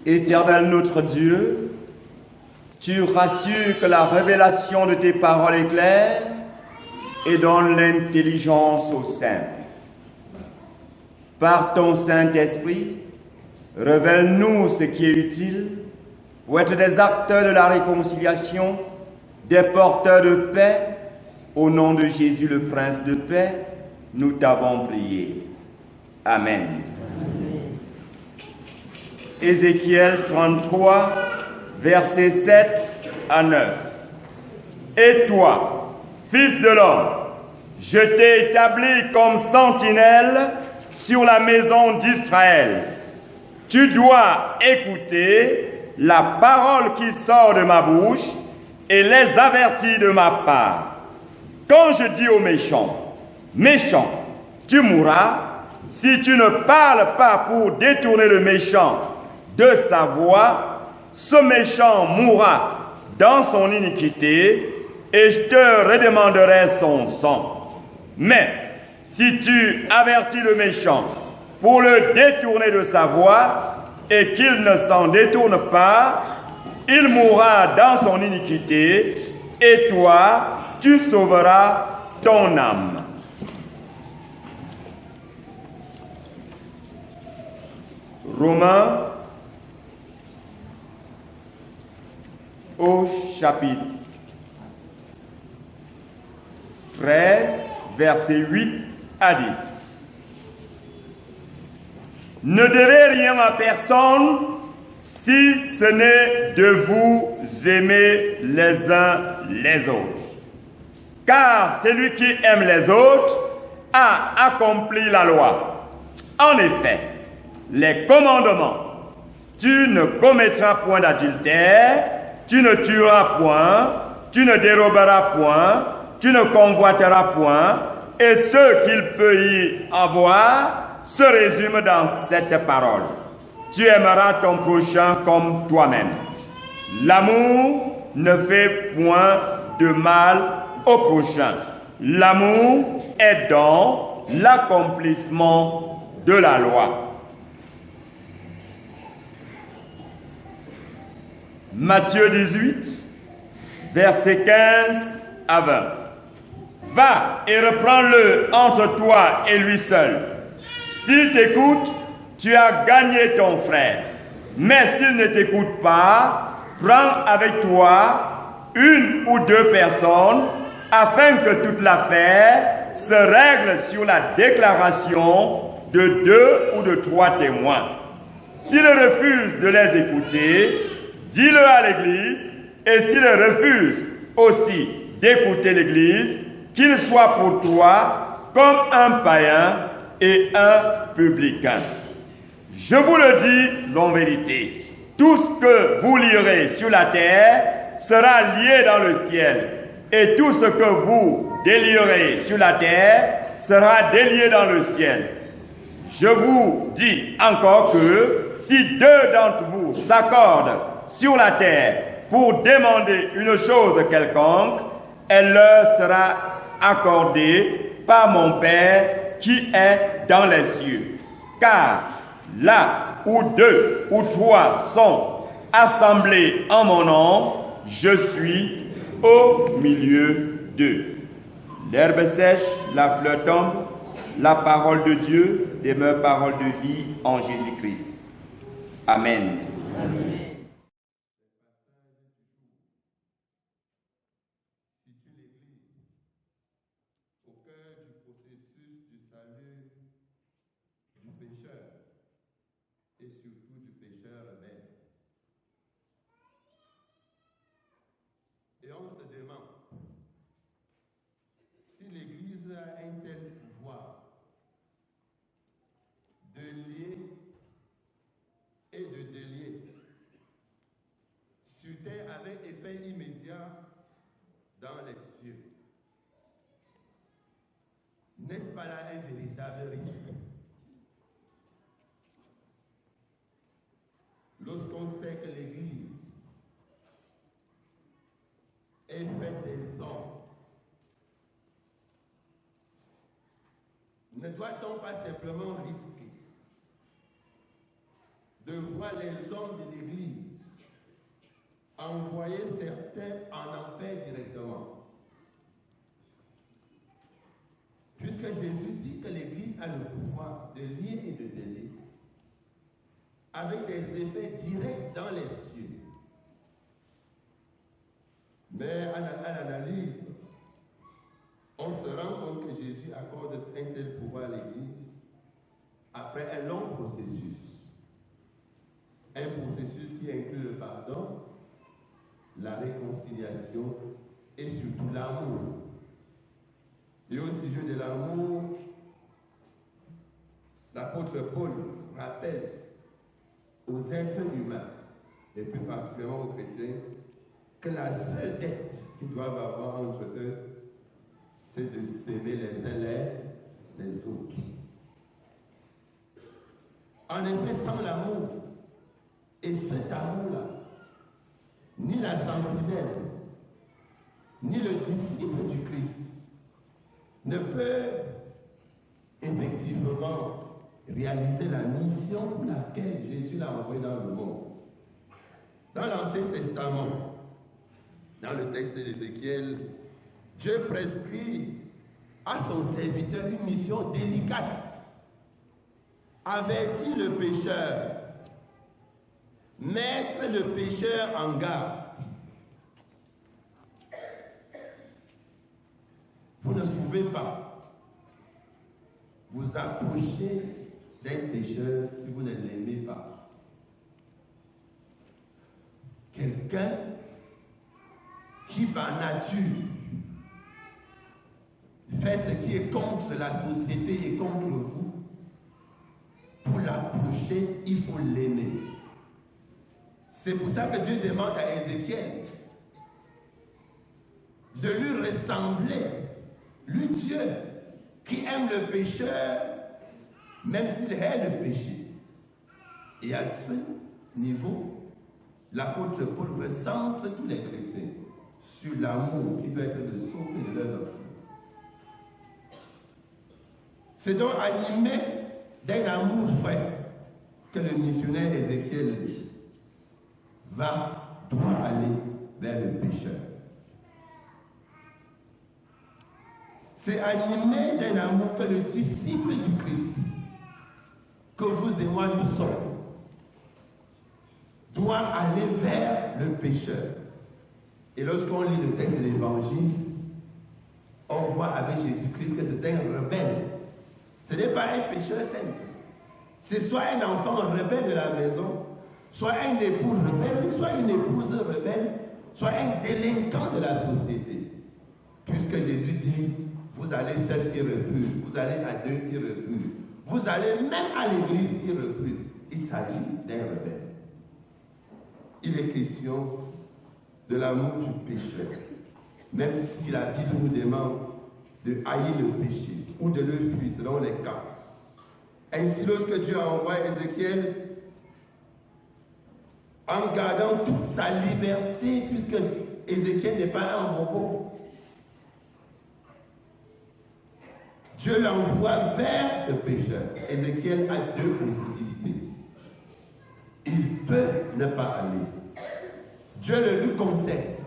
Éternel notre Dieu, tu rassures que la révélation de tes paroles est claire et donne l'intelligence aux saints. Par ton Saint-Esprit, révèle-nous ce qui est utile pour être des acteurs de la réconciliation, des porteurs de paix. Au nom de Jésus, le Prince de paix, nous t'avons prié. Amen. Ézéchiel 33, versets 7 à 9. Et toi, fils de l'homme, je t'ai établi comme sentinelle sur la maison d'Israël. Tu dois écouter la parole qui sort de ma bouche et les avertir de ma part. Quand je dis aux méchants, méchant, tu mourras, si tu ne parles pas pour détourner le méchant de sa voie, ce méchant mourra dans son iniquité et je te redemanderai son sang. Mais si tu avertis le méchant pour le détourner de sa voie et qu'il ne s'en détourne pas, il mourra dans son iniquité et toi, tu sauveras ton âme. Romains au chapitre 13, versets 8 à 10. Ne devez rien à personne si ce n'est de vous aimer les uns les autres. Car celui qui aime les autres a accompli la loi. En effet, les commandements, tu ne commettras point d'adultère, tu ne tueras point, tu ne déroberas point, tu ne convoiteras point, et ce qu'il peut y avoir se résume dans cette parole. Tu aimeras ton prochain comme toi-même. L'amour ne fait point de mal au prochain. L'amour est dans l'accomplissement de la loi. Matthieu 18, versets 15 à 20. Va et reprends-le entre toi et lui seul. S'il t'écoute, tu as gagné ton frère. Mais s'il ne t'écoute pas, prends avec toi une ou deux personnes afin que toute l'affaire se règle sur la déclaration de 2 ou de 3 témoins. S'il refuse de les écouter, dis-le à l'Église, et s'il refuse aussi d'écouter l'Église, qu'il soit pour toi comme un païen et un publicain. Je vous le dis en vérité, tout ce que vous lirez sur la terre sera lié dans le ciel, et tout ce que vous délierez sur la terre sera délié dans le ciel. Je vous dis encore que si 2 d'entre vous s'accordent sur la terre pour demander une chose quelconque, elle leur sera accordée par mon Père qui est dans les cieux. Car là où 2 ou 3 sont assemblés en mon nom, je suis au milieu d'eux. L'herbe sèche, la fleur tombe, la parole de Dieu demeure parole de vie en Jésus-Christ. Amen. Amen. Et on se demande si l'Église a un tel pouvoir de lier et de délier sur terre avec effet immédiat dans les cieux. N'est-ce pas là un véritable risque? Lorsqu'on sait que l'Église est faite des hommes, ne doit-on pas simplement risquer de voir les hommes de l'Église envoyer certains en enfer directement. Puisque Jésus dit que l'Église a le pouvoir de lier et de délier, avec des effets directs dans les cieux. Mais à l'analyse, on se rend compte que Jésus accorde un tel pouvoir à l'Église après un long processus. Un processus qui inclut le pardon, la réconciliation et surtout l'amour. Et au sujet de l'amour, l'apôtre Paul rappelle aux êtres humains, et plus particulièrement aux chrétiens, que la seule dette qu'ils doivent avoir entre eux, c'est de s'aimer les uns les autres. En effet, sans l'amour, et cet amour-là, ni la sentinelle, ni le disciple du Christ ne peut effectivement réaliser la mission pour laquelle Jésus l'a envoyé dans le monde. Dans l'Ancien Testament, dans le texte d'Ézéchiel, Dieu prescrit à son serviteur une mission délicate. Avertir le pécheur, mettre le pécheur en garde. Vous ne pouvez pas vous approcher d'un pécheur si vous ne l'aimez pas. Quelqu'un qui par nature fait ce qui est contre la société et contre vous, pour l'approcher, il faut l'aimer. C'est pour ça que Dieu demande à Ézéchiel de lui ressembler, lui Dieu, qui aime le pécheur, même s'il hait le péché. Et à ce niveau, l'apôtre Paul recentre tous les chrétiens sur l'amour qui doit être de sauver de leurs enfants. C'est donc animé d'un amour vrai que le missionnaire Ézéchiel doit aller vers le pécheur. C'est animé d'un amour que le disciple du Christ, que vous et moi nous sommes, doit aller vers le pécheur. Et lorsqu'on lit le texte de l'Évangile, on voit avec Jésus-Christ que c'est un rebelle. Ce n'est pas un pécheur simple. C'est soit un enfant rebelle de la maison, soit un époux rebelle, soit une épouse rebelle, soit un délinquant de la société. Puisque Jésus dit, vous allez seul, il refuse. Vous allez à deux, il refuse. Vous allez même à l'église, il refuse. Il s'agit d'un rebelle. Il est question de l'amour du pécheur. Même si la Bible nous demande de haïr le péché ou de le fuir selon les cas. Ainsi, lorsque Dieu a envoyé Ézéchiel, en gardant toute sa liberté, puisque Ézéchiel n'est pas un robot, Dieu l'envoie vers le pécheur. Ézéchiel a deux possibilités. Il peut ne pas aller. Dieu le lui conseille.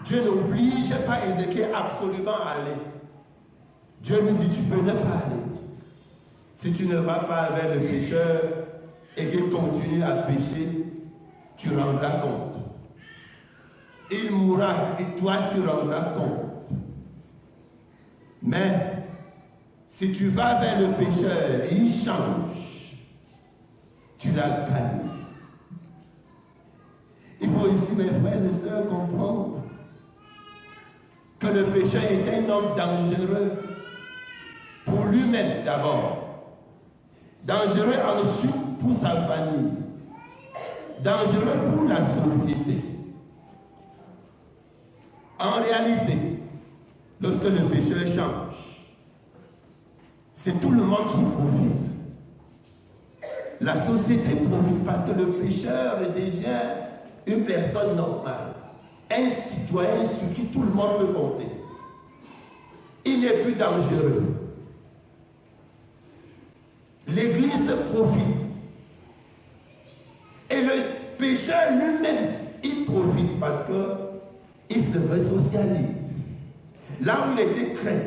Dieu n'oblige pas Ézéchiel absolument à aller. Dieu lui dit, tu peux ne pas aller. Si tu ne vas pas vers le pécheur et qu'il continue à pécher, tu rendras compte. Il mourra et toi tu rendras compte. Mais si tu vas vers le pécheur et il change, tu l'as gagné. Il faut ici, mes frères et sœurs, comprendre que le pécheur est un homme dangereux pour lui-même d'abord, dangereux ensuite pour sa famille, dangereux pour la société. En réalité, lorsque le pécheur change, c'est tout le monde qui profite. La société profite parce que le pécheur devient une personne normale, un citoyen sur qui tout le monde peut compter. Il n'est plus dangereux. L'Église profite pécheur lui-même, il profite parce qu'il se resocialise. Là où il était craint,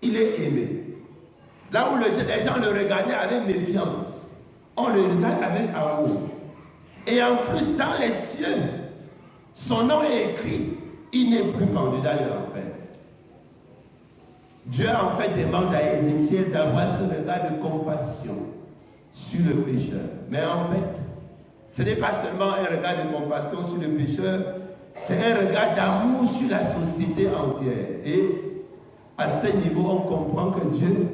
il est aimé. Là où les gens le regardaient avec méfiance, on le regarde avec amour. Et en plus, dans les cieux, son nom est écrit, il n'est plus candidat de l'enfer. Dieu en fait demande à Ézéchiel d'avoir ce regard de compassion sur le pécheur. Mais en fait, ce n'est pas seulement un regard de compassion sur le pécheur, c'est un regard d'amour sur la société entière. Et à ce niveau, on comprend que Dieu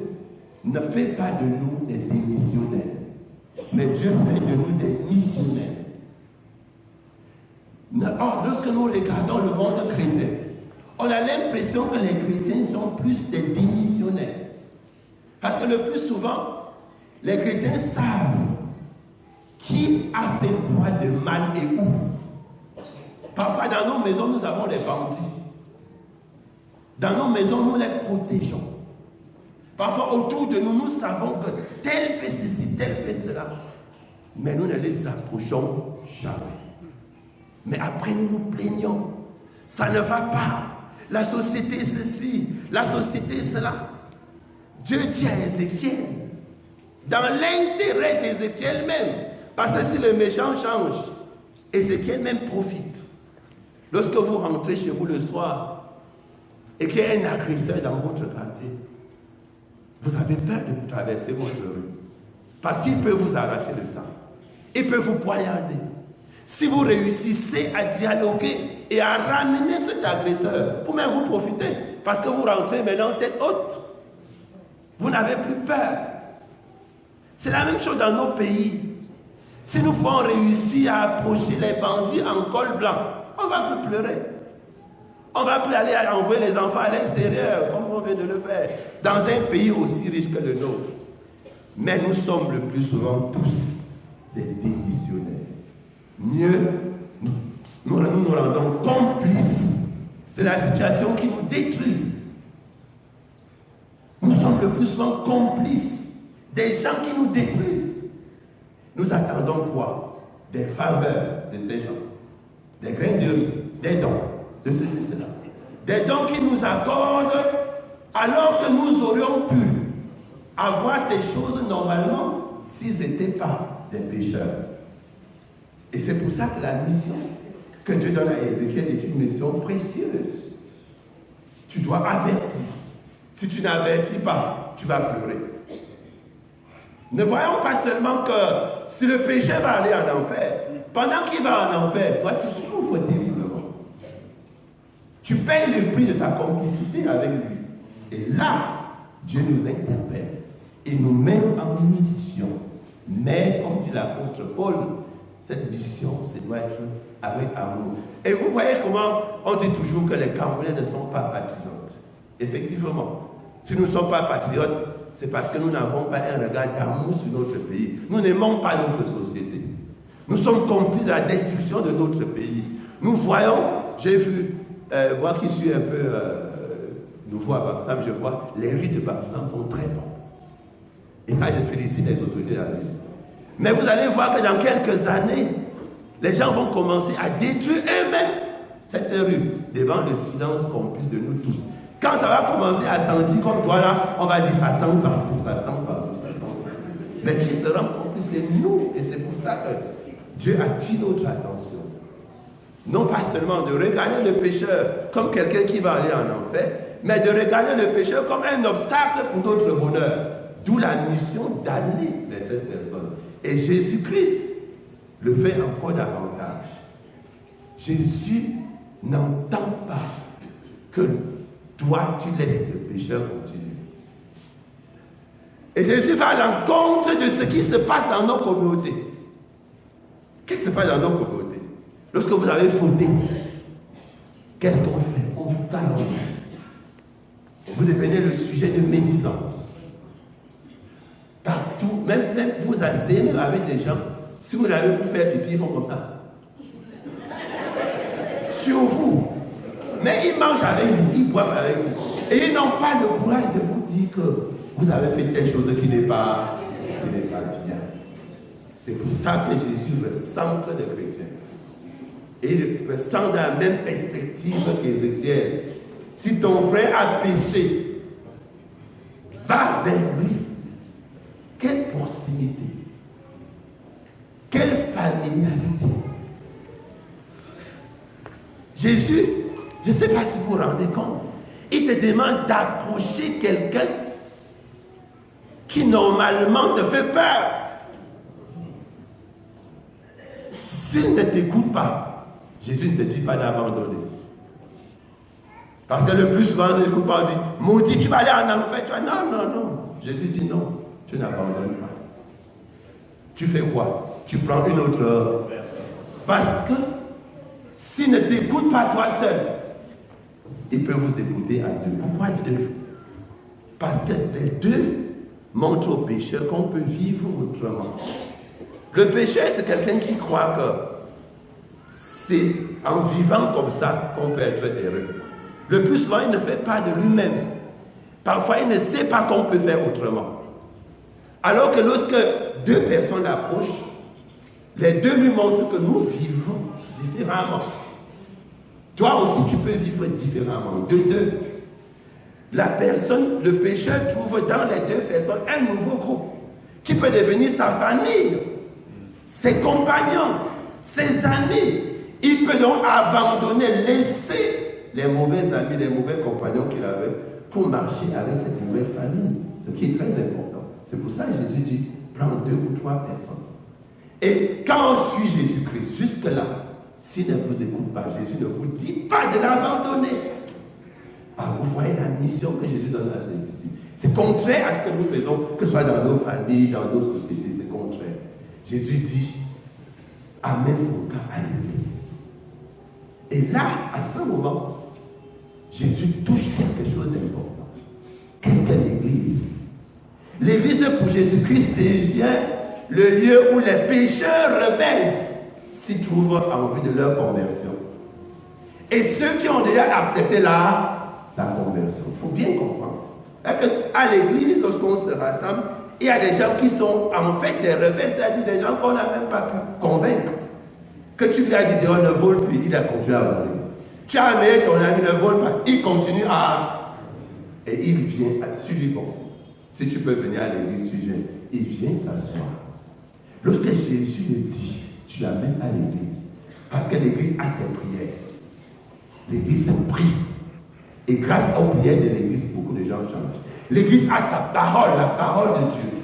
ne fait pas de nous des démissionnaires, mais Dieu fait de nous des missionnaires. Or, lorsque nous regardons le monde chrétien, on a l'impression que les chrétiens sont plus des démissionnaires. Parce que le plus souvent, les chrétiens savent qui a fait quoi de mal et où. Parfois, dans nos maisons, nous avons les bandits. Dans nos maisons, nous les protégeons. Parfois, autour de nous, nous savons que tel fait ceci, tel fait cela. Mais nous ne les approchons jamais. Mais après, nous nous plaignons. Ça ne va pas. La société est ceci, la société est cela. Dieu dit à Ézéchiel, dans l'intérêt d'Ézéchiel même, parce que si le méchant change, Ézéchiel même profite. Lorsque vous rentrez chez vous le soir et qu'il y a un agresseur dans votre quartier, vous avez peur de traverser votre rue. Parce qu'il peut vous arracher le sang. Il peut vous poignarder. Si vous réussissez à dialoguer et à ramener cet agresseur, vous-même vous profitez. Parce que vous rentrez maintenant tête haute. Vous n'avez plus peur. C'est la même chose dans nos pays. Si nous pouvons réussir à approcher les bandits en col blanc, on ne va plus pleurer. On ne va plus aller envoyer les enfants à l'extérieur, comme on vient de le faire, dans un pays aussi riche que le nôtre. Mais nous sommes le plus souvent tous des démissionnaires. Mieux, nous nous rendons complices de la situation qui nous détruit. Nous sommes le plus souvent complices des gens qui nous détruisent. Nous attendons quoi? Des faveurs de ces gens, des grains de riz, des dons, de ceci, cela. Des dons qui nous accordent alors que nous aurions pu avoir ces choses normalement s'ils n'étaient pas des pécheurs. Et c'est pour ça que la mission que Dieu donne à Ézéchiel est une mission précieuse. Tu dois avertir. Si tu n'avertis pas, tu vas pleurer. Ne voyons pas seulement que si le péché va aller en enfer, pendant qu'il va en enfer, toi tu souffres terriblement. Tu payes le prix de ta complicité avec lui. Et là, Dieu nous interpelle et nous met en mission. Mais, comme dit l'apôtre Paul, cette mission, ça doit être avec amour. Et vous voyez comment on dit toujours que les Camerounais ne sont pas patriotes. Effectivement, si nous ne sommes pas patriotes, c'est parce que nous n'avons pas un regard d'amour sur notre pays. Nous n'aimons pas notre société. Nous sommes complices de la destruction de notre pays. Nous voyons, j'ai vu, moi qui suis un peu nouveau à Bafoussam, je vois, les rues de Bafoussam sont très bonnes. Et ça, je félicite les autorités de la ville. Mais vous allez voir que dans quelques années, les gens vont commencer à détruire eux-mêmes cette rue devant le silence complice de nous tous. Quand ça va commencer à sentir comme toi là, on va dire ça sent partout, ça sent partout, ça sent partout. Mais qui se rend compte que c'est nous, et c'est pour ça que Dieu attire notre attention. Non pas seulement de regarder le pécheur comme quelqu'un qui va aller en enfer, mais de regarder le pécheur comme un obstacle pour notre bonheur. D'où la mission d'aller vers cette personne. Et Jésus-Christ le fait encore davantage. Jésus n'entend pas que toi, tu laisses le pécheur continuer. Et Jésus va à l'encontre de ce qui se passe dans nos communautés. Qu'est-ce qui se passe dans nos communautés? Lorsque vous avez fauté, qu'est-ce qu'on fait? On vous calomnie. Vous devenez le sujet de médisance. Partout, même vous asseyez avec des gens, si vous avez pu faire pipi, ils font comme ça. Sur vous. Mais ils mangent avec vous, ils boivent avec vous. Et ils n'ont pas le courage de vous dire que vous avez fait quelque chose qui n'est pas bien. C'est pour ça que Jésus recentre les chrétiens. Et il ressent dans la même perspective qu'Ézéchiel. Si ton frère a péché, va vers lui. Quelle proximité, quelle familiarité. Jésus, je ne sais pas si vous vous rendez compte, il te demande d'approcher quelqu'un qui normalement te fait peur. S'il ne t'écoute pas, Jésus ne te dit pas d'abandonner. Parce que le plus souvent, on n'écoute pas, on dit, maudit, tu vas aller en enfer. Tu vas, non. Jésus dit non, tu n'abandonnes pas. Tu fais quoi? Tu prends une autre. Parce que s'il ne t'écoute pas toi seul, il peut vous écouter à deux. Pourquoi deux? Parce que les deux montrent au pécheur qu'on peut vivre autrement. Le pécheur, c'est quelqu'un qui croit que c'est en vivant comme ça qu'on peut être heureux. Le plus souvent, il ne fait pas de lui-même. Parfois, il ne sait pas qu'on peut faire autrement. Alors que lorsque deux personnes l'approchent, les deux lui montrent que nous vivons différemment. Toi aussi, tu peux vivre différemment. De deux. La personne, le pécheur trouve dans les deux personnes un nouveau groupe qui peut devenir sa famille, ses compagnons, ses amis. Il peut donc abandonner, laisser les mauvais amis, les mauvais compagnons qu'il avait pour marcher avec cette nouvelle famille. Ce qui est très important. C'est pour ça que Jésus dit, prends 2 ou 3 personnes. Et quand on suit Jésus-Christ, jusque-là, s'il ne vous écoute pas, Jésus ne vous dit pas de l'abandonner. Ah, vous voyez la mission que Jésus donne à ses disciples. C'est contraire à ce que nous faisons, que ce soit dans nos familles, dans nos sociétés, c'est contraire. Jésus dit, amène son cas à l'église. Et là, à ce moment, Jésus touche quelque chose d'important. Qu'est-ce que l'église? L'église pour Jésus-Christ devient le lieu où les pécheurs rebelles s'y trouvent en vue de leur conversion. Et ceux qui ont déjà accepté la conversion. Il faut bien comprendre. À l'église, lorsqu'on se rassemble, il y a des gens qui sont en fait des rebelles, c'est-à-dire des gens qu'on n'a même pas pu convaincre. Que tu lui as dit, on ne vole plus, il a continué à voler. Tu as amené ton ami, ne vole pas, il continue à... Et il vient, tu dis, bon, si tu peux venir à l'église, tu viens. Il vient s'asseoir. Lorsque Jésus le dit, tu l'amènes à l'église. Parce que l'église a ses prières. L'église prie. Et grâce aux prières de l'église, beaucoup de gens changent. L'église a sa parole, la parole de Dieu.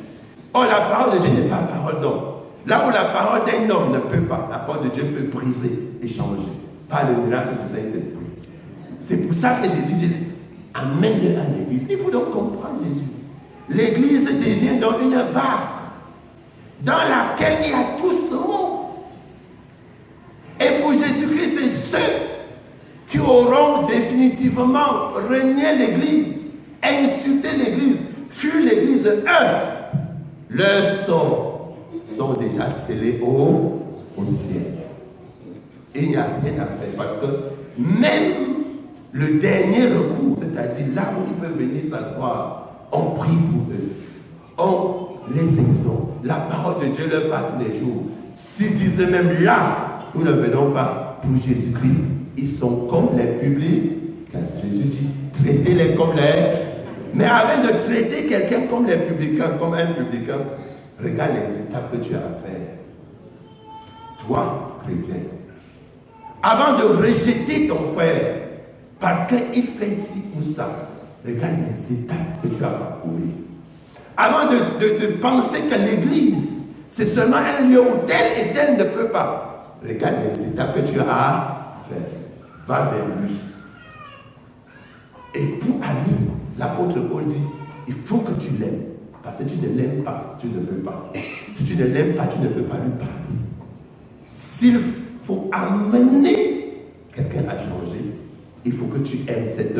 Or, la parole de Dieu n'est pas la parole d'homme. Là où la parole d'un homme ne peut pas, la parole de Dieu peut briser et changer. Par le miracle du Saint-Esprit. C'est pour ça que Jésus dit, amène-le à l'église. Il faut donc comprendre Jésus. L'église devient donc une barque dans laquelle il y a tout ce monde. Et pour Jésus-Christ, c'est ceux qui auront définitivement renié l'église, insulté l'église, fui l'église, leurs sorts sont déjà scellés au ciel. Et il n'y a rien à faire parce que même le dernier recours, c'est-à-dire là où ils peuvent venir s'asseoir, on prie pour eux, on les exhorte. La parole de Dieu leur parle tous les jours. S'ils disaient même là, nous ne venons pas pour Jésus-Christ, ils sont comme les publics. Jésus dit, traitez-les comme les... Mais avant de traiter quelqu'un comme les publicains, comme un publicain, regarde les étapes que tu as à faire. Toi, chrétien, avant de rejeter ton frère, parce qu'il fait ci ou ça, regarde les étapes que tu as parcourues. Avant de penser que l'église, c'est seulement un lieu où tel et tel ne peut pas, regarde les étapes que tu as à faire. Va vers lui. Et pour aller, l'apôtre Paul dit, il faut que tu l'aimes. Parce que si tu ne l'aimes pas, tu ne peux pas. Si tu ne l'aimes pas, tu ne peux pas lui parler. S'il faut amener quelqu'un à changer, il faut que tu aimes cette